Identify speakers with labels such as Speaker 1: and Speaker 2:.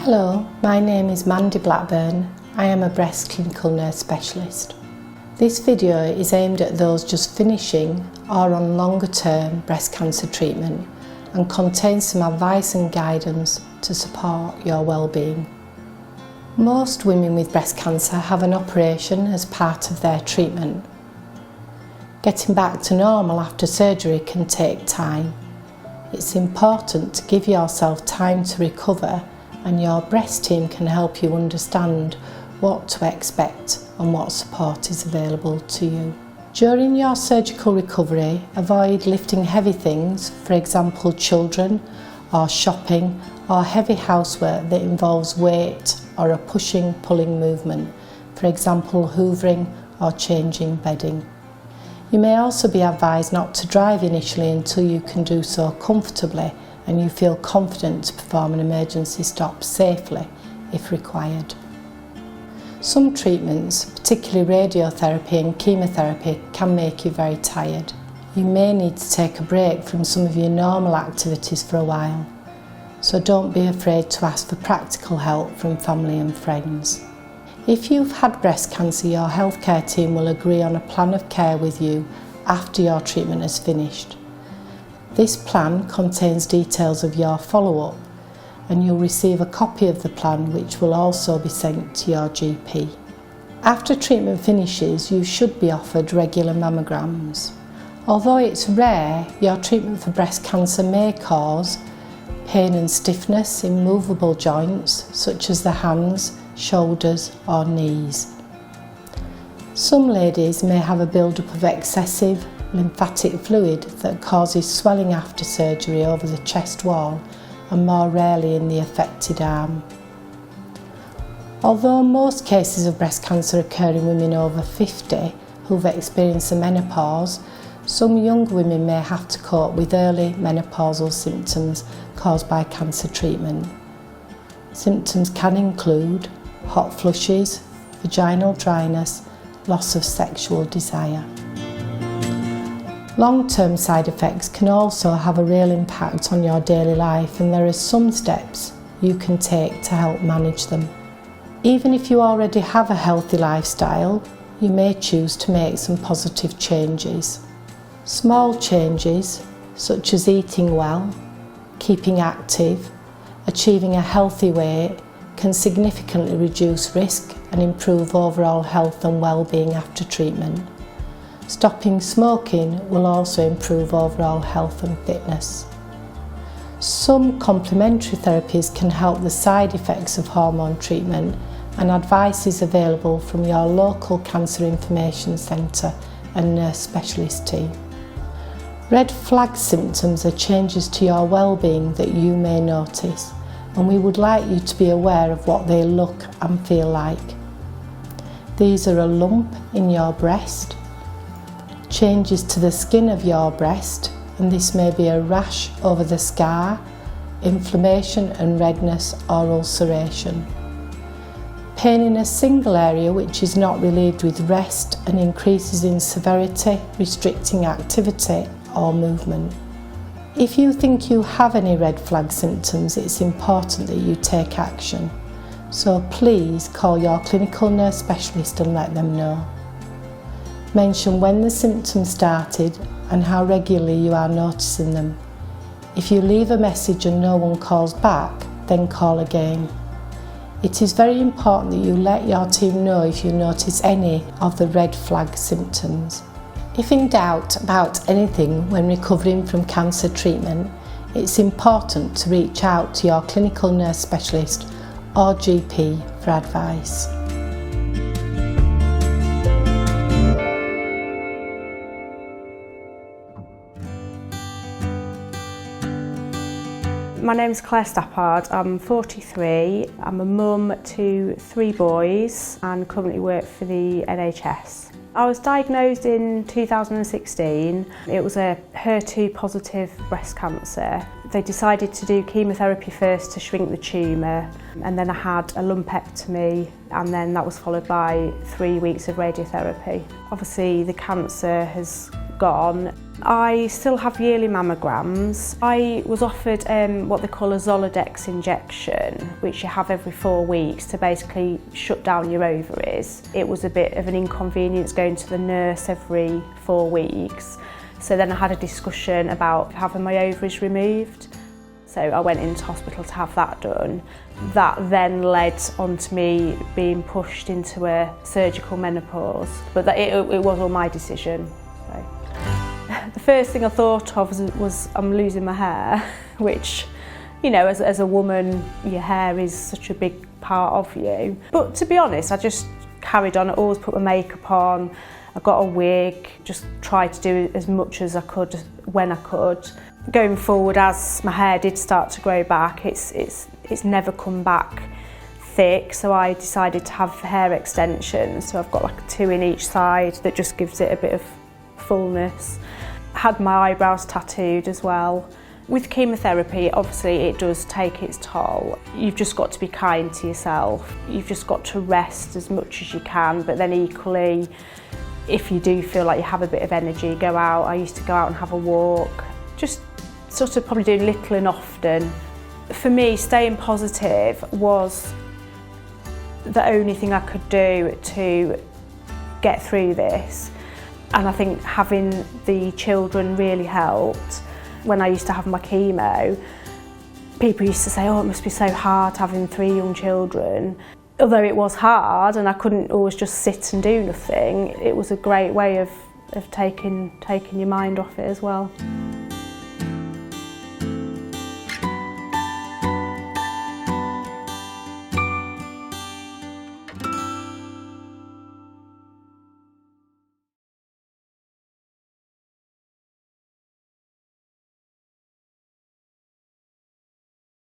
Speaker 1: Hello, my name is Mandy Blackburn. I am a breast clinical nurse specialist. This video is aimed at those just finishing or on longer term breast cancer treatment and contains some advice and guidance to support your well-being. Most women with breast cancer have an operation as part of their treatment. Getting back to normal after surgery can take time. It's important to give yourself time to recover, and your breast team can help you understand what to expect and what support is available to you. During your surgical recovery, avoid lifting heavy things, for example children or shopping or heavy housework that involves weight or a pushing-pulling movement, for example hoovering or changing bedding. You may also be advised not to drive initially until you can do so comfortably and you feel confident to perform an emergency stop safely if required. Some treatments, particularly radiotherapy and chemotherapy, can make you very tired. You may need to take a break from some of your normal activities for a while, so don't be afraid to ask for practical help from family and friends. If you've had breast cancer, your healthcare team will agree on a plan of care with you after your treatment is finished. This plan contains details of your follow-up, and you'll receive a copy of the plan which will also be sent to your GP. After treatment finishes, you should be offered regular mammograms. Although it's rare, your treatment for breast cancer may cause pain and stiffness in movable joints such as the hands, shoulders or knees. Some ladies may have a build-up of excessive lymphatic fluid that causes swelling after surgery over the chest wall and more rarely in the affected arm. Although most cases of breast cancer occur in women over 50 who've experienced the menopause, some young women may have to cope with early menopausal symptoms caused by cancer treatment. Symptoms can include hot flushes, vaginal dryness, loss of sexual desire. Long-term side effects can also have a real impact on your daily life, and there are some steps you can take to help manage them. Even if you already have a healthy lifestyle, you may choose to make some positive changes. Small changes, such as eating well, keeping active, achieving a healthy weight, can significantly reduce risk and improve overall health and well-being after treatment. Stopping smoking will also improve overall health and fitness. Some complementary therapies can help the side effects of hormone treatment, and advice is available from your local cancer information centre and nurse specialist team. Red flag symptoms are changes to your well-being that you may notice, and we would like you to be aware of what they look and feel like. These are a lump in your breast, changes to the skin of your breast, and this may be a rash over the scar, inflammation and redness or ulceration. Pain in a single area which is not relieved with rest and increases in severity, restricting activity or movement. If you think you have any red flag symptoms, it's important that you take action. So please call your clinical nurse specialist and let them know. Mention when the symptoms started and how regularly you are noticing them. If you leave a message and no one calls back, then call again. It is very important that you let your team know if you notice any of the red flag symptoms. If in doubt about anything when recovering from cancer treatment, it's important to reach out to your clinical nurse specialist or GP for advice.
Speaker 2: My name is Claire Stappard. I'm 43. I'm a mum to 3 boys and currently work for the NHS. I was diagnosed in 2016. It was a HER2 positive breast cancer. They decided to do chemotherapy first to shrink the tumour, and then I had a lumpectomy, and then that was followed by 3 weeks of radiotherapy. Obviously the cancer has gone. I still have yearly mammograms. I was offered what they call a Zoladex injection, which you have every 4 weeks to basically shut down your ovaries. It was a bit of an inconvenience going to the nurse every 4 weeks. So then I had a discussion about having my ovaries removed. So I went into hospital to have that done. That then led on to me being pushed into a surgical menopause, but it was all my decision. So. The first thing I thought of was I'm losing my hair, which, you know, as a woman, your hair is such a big part of you. But to be honest, I just carried on. I always put my makeup on. I got a wig, just tried to do as much as I could when I could. Going forward, as my hair did start to grow back, it's never come back thick, so I decided to have hair extensions. So I've got like 2 in each side that just gives it a bit of fullness. I had my eyebrows tattooed as well. With chemotherapy, obviously it does take its toll. You've just got to be kind to yourself. You've just got to rest as much as you can, but then equally, if you do feel like you have a bit of energy, go out. I used to go out and have a walk. Just sort of probably doing little and often. For me, staying positive was the only thing I could do to get through this. And I think having the children really helped. When I used to have my chemo, people used to say, oh, it must be so hard having 3 young children. Although it was hard and I couldn't always just sit and do nothing, it was a great way of taking your mind off it as well.